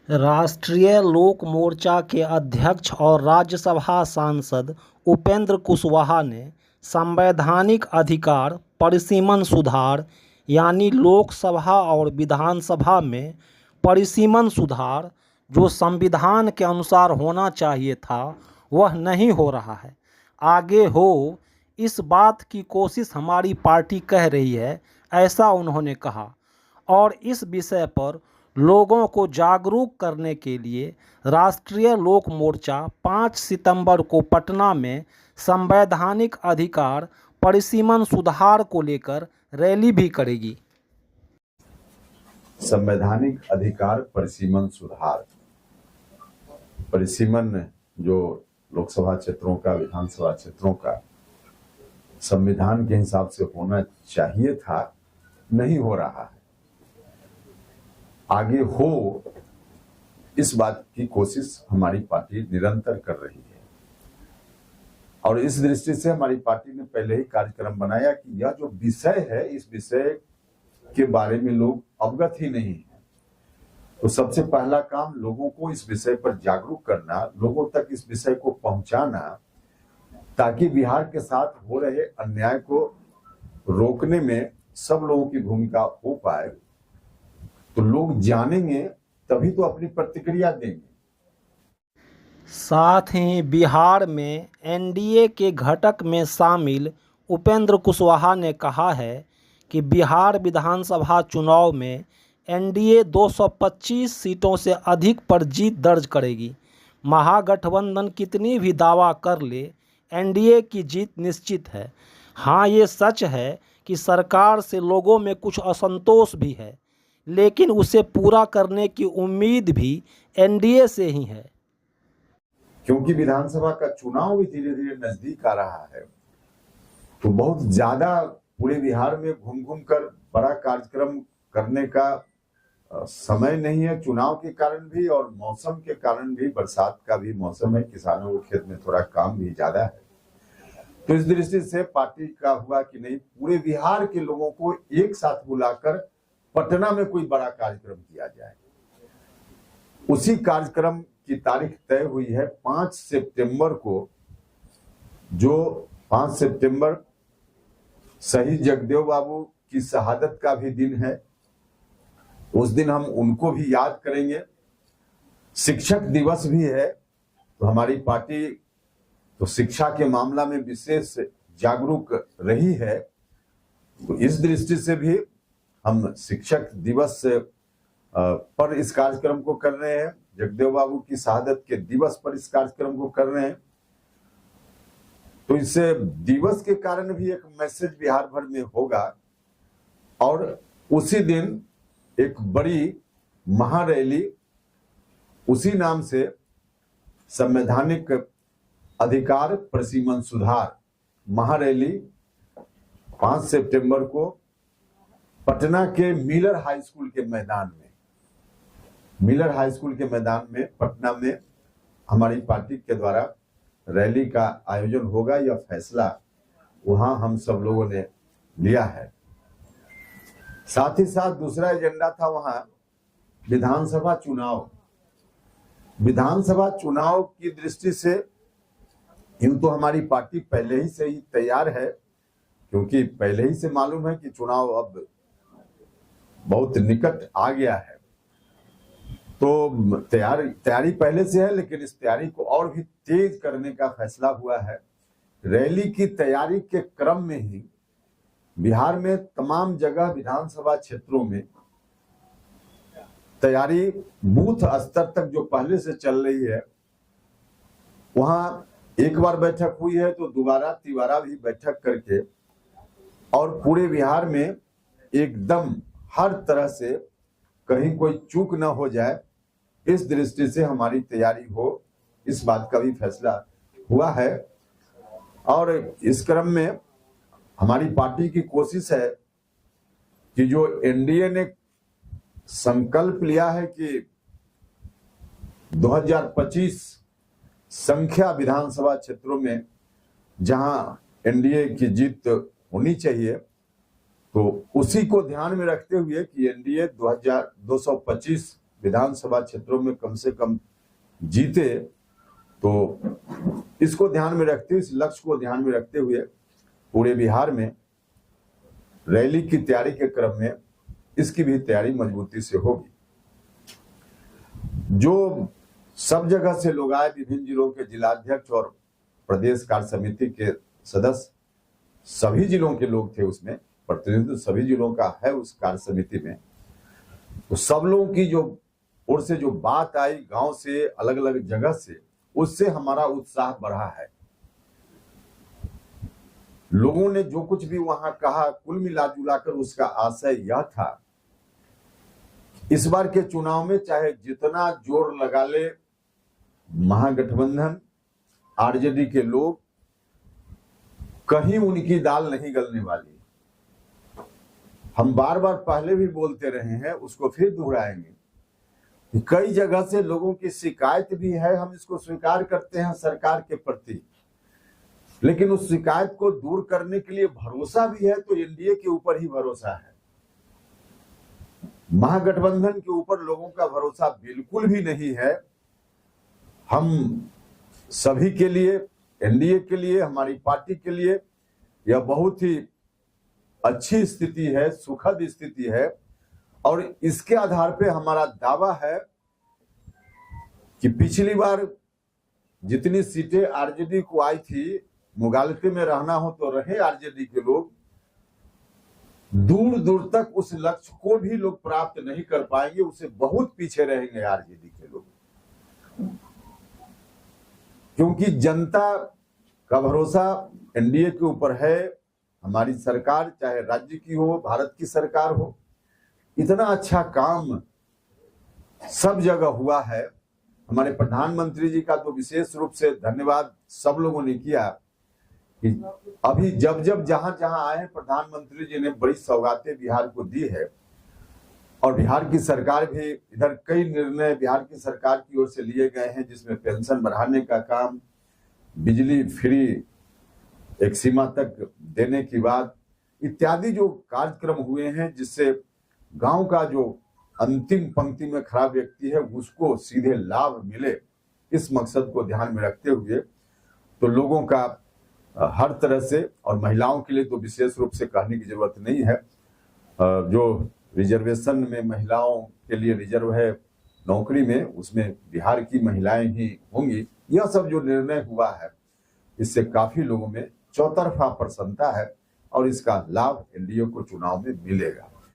राष्ट्रीय लोक मोर्चा के अध्यक्ष और राज्यसभा सांसद उपेंद्र कुशवाहा ने संवैधानिक अधिकार परिसीमन सुधार यानी लोकसभा और विधानसभा में परिसीमन सुधार जो संविधान के अनुसार होना चाहिए था वह नहीं हो रहा है, आगे हो इस बात की कोशिश हमारी पार्टी कर रही है, ऐसा उन्होंने कहा। और इस विषय पर लोगों को जागरूक करने के लिए राष्ट्रीय लोक मोर्चा 5 सितंबर को पटना में संवैधानिक अधिकार परिसीमन सुधार को लेकर रैली भी करेगी। संवैधानिक अधिकार परिसीमन सुधार, परिसीमन जो लोकसभा क्षेत्रों का, विधानसभा क्षेत्रों का संविधान के हिसाब से होना चाहिए था, नहीं हो रहा है। आगे हो इस बात की कोशिश हमारी पार्टी निरंतर कर रही है और इस दृष्टि से हमारी पार्टी ने पहले ही कार्यक्रम बनाया कि यह जो विषय है, इस विषय के बारे में लोग अवगत ही नहीं है। तो सबसे पहला काम लोगों को इस विषय पर जागरूक करना, लोगों तक इस विषय को पहुंचाना, ताकि बिहार के साथ हो रहे अन्याय को रोकने में सब लोगों की भूमिका हो पाए। तो लोग जानेंगे तभी तो अपनी प्रतिक्रिया देंगे। साथ ही बिहार में एनडीए के घटक में शामिल उपेंद्र कुशवाहा ने कहा है कि बिहार विधानसभा चुनाव में एनडीए 225 सीटों से अधिक पर जीत दर्ज करेगी। महागठबंधन कितनी भी दावा कर ले, एनडीए की जीत निश्चित है। हाँ, ये सच है कि सरकार से लोगों में कुछ असंतोष भी है, लेकिन उसे पूरा करने की उम्मीद भी एनडीए से ही है। क्योंकि विधानसभा का चुनाव भी धीरे धीरे नजदीक आ रहा है, तो बहुत ज्यादा पूरे बिहार में घूम घूम कर बड़ा कार्यक्रम करने का समय नहीं है, चुनाव के कारण भी और मौसम के कारण भी। बरसात का भी मौसम है, किसानों के खेत में थोड़ा काम भी ज्यादा है। तो इस दृष्टि से पार्टी का हुआ कि नहीं, पूरे बिहार के लोगों को एक साथ बुलाकर पटना में कोई बड़ा कार्यक्रम किया जाए। उसी कार्यक्रम की तारीख तय हुई है 5 सितंबर को, जो 5 सितंबर शहीद जगदेव बाबू की शहादत का भी दिन है। उस दिन हम उनको भी याद करेंगे। शिक्षक दिवस भी है, तो हमारी पार्टी तो शिक्षा के मामला में विशेष जागरूक रही है। तो इस दृष्टि से भी हम शिक्षक दिवस पर इस कार्यक्रम को कर रहे हैं, जगदेव बाबू की शहादत के दिवस पर इस कार्यक्रम को कर रहे हैं। तो इस दिवस के कारण भी एक मैसेज बिहार भर में होगा और उसी दिन एक बड़ी महारैली उसी नाम से संवैधानिक अधिकार परिसीमन सुधार महारैली 5 सितंबर को पटना के मिलर हाई स्कूल के मैदान में पटना में हमारी पार्टी के द्वारा रैली का आयोजन होगा। यह फैसला वहां हम सब लोगों ने लिया है। साथ ही साथ दूसरा एजेंडा था वहां विधानसभा चुनाव की दृष्टि से यूं तो हमारी पार्टी पहले ही से ही तैयार है, क्योंकि पहले ही से मालूम है कि चुनाव अब बहुत निकट आ गया है। तो तैयारी पहले से है, लेकिन इस तैयारी को और भी तेज करने का फैसला हुआ है। रैली की तैयारी के क्रम में ही बिहार में तमाम जगह विधानसभा क्षेत्रों में तैयारी बूथ स्तर तक जो पहले से चल रही है, वहां एक बार बैठक हुई है तो दोबारा तिबारा भी बैठक करके और पूरे बिहार में एकदम हर तरह से कहीं कोई चूक न हो जाए, इस दृष्टि से हमारी तैयारी हो, इस बात का भी फैसला हुआ है। और इस क्रम में हमारी पार्टी की कोशिश है कि जो एनडीए ने संकल्प लिया है कि 2025 संख्या विधानसभा क्षेत्रों में जहां एनडीए की जीत होनी चाहिए, तो उसी को ध्यान में रखते हुए कि एनडीए 225 विधानसभा क्षेत्रों में कम से कम जीते। तो इसको ध्यान में रखते हुए, इस लक्ष्य को ध्यान में रखते हुए पूरे बिहार में रैली की तैयारी के क्रम में इसकी भी तैयारी मजबूती से होगी। जो सब जगह से लोग आए, विभिन्न जिलों के जिलाध्यक्ष और प्रदेश कार्य समिति के सदस्य, सभी जिलों के लोग थे उसमें, प्रतिनिधित्व सभी जिलों का है उस कार्य समिति में। तो सब लोगों की जो ओर से जो बात आई गांव से, अलग अलग जगह से, उससे हमारा उत्साह बढ़ा है। लोगों ने जो कुछ भी वहां कहा, कुल मिला जुलाकर उसका आशय यह था, इस बार के चुनाव में चाहे जितना जोर लगा ले महागठबंधन आरजेडी के लोग, कहीं उनकी दाल नहीं गलने वाली। हम बार बार पहले भी बोलते रहे हैं, उसको फिर दोहराएंगे। कई जगह से लोगों की शिकायत भी है, हम इसको स्वीकार करते हैं सरकार के प्रति, लेकिन उस शिकायत को दूर करने के लिए भरोसा भी है तो एनडीए के ऊपर ही भरोसा है। महागठबंधन के ऊपर लोगों का भरोसा बिल्कुल भी नहीं है। हम सभी के लिए, एनडीए के लिए, हमारी पार्टी के लिए यह बहुत ही अच्छी स्थिति है, सुखद स्थिति है। और इसके आधार पे हमारा दावा है कि पिछली बार जितनी सीटें आरजेडी को आई थी, मुगालते में रहना हो तो रहे आरजेडी के लोग, दूर दूर तक उस लक्ष्य को भी लोग प्राप्त नहीं कर पाएंगे, उससे बहुत पीछे रहेंगे आरजेडी के लोग। क्योंकि जनता का भरोसा एनडीए के ऊपर है। हमारी सरकार, चाहे राज्य की हो, भारत की सरकार हो, इतना अच्छा काम सब जगह हुआ है। हमारे प्रधानमंत्री जी का तो विशेष रूप से धन्यवाद सब लोगों ने किया कि अभी जब जब जहां जहां आए हैं, प्रधानमंत्री जी ने बड़ी सौगातें बिहार को दी है। और बिहार की सरकार भी, इधर कई निर्णय बिहार की सरकार की ओर से लिए गए हैं, जिसमें पेंशन बढ़ाने का काम, बिजली फ्री एक सीमा तक देने की बात, इत्यादि जो कार्यक्रम हुए हैं, जिससे गांव का जो अंतिम पंक्ति में खड़ा व्यक्ति है उसको सीधे लाभ मिले, इस मकसद को ध्यान में रखते हुए तो लोगों का हर तरह से, और महिलाओं के लिए तो विशेष रूप से कहने की जरूरत नहीं है, जो रिजर्वेशन में महिलाओं के लिए रिजर्व है नौकरी में, उसमें बिहार की महिलाएं ही होंगी। यह सब जो निर्णय हुआ है, इससे काफी लोगों में चौतरफा प्रसन्नता है और इसका लाभ एनडीए को चुनाव में मिलेगा।